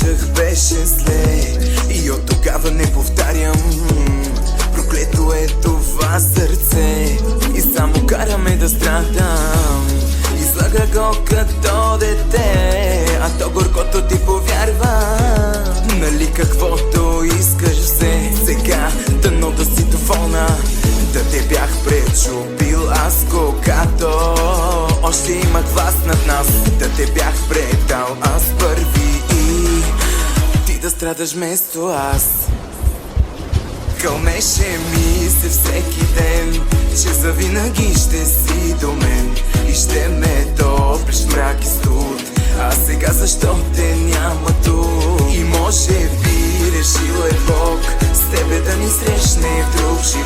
обичах, беше зле и от тогава не повтарям. Проклето е това сърце и само караме да страдам. Излага го като дете, а то горкото ти повярва. Нали каквото искаш взе, сега дано да си доволна. Да те бях пречупил аз, когато още имах власт над нас. Да те бях предал аз първи и ти да страдаш вместо аз. Кълмеше ми се всеки ден, че завинаги ще си до мен и ще ме топлиш в мрак и студ. А сега защо те няма тук? И може би решил е Бог с тебе да ни срещне в друг живот.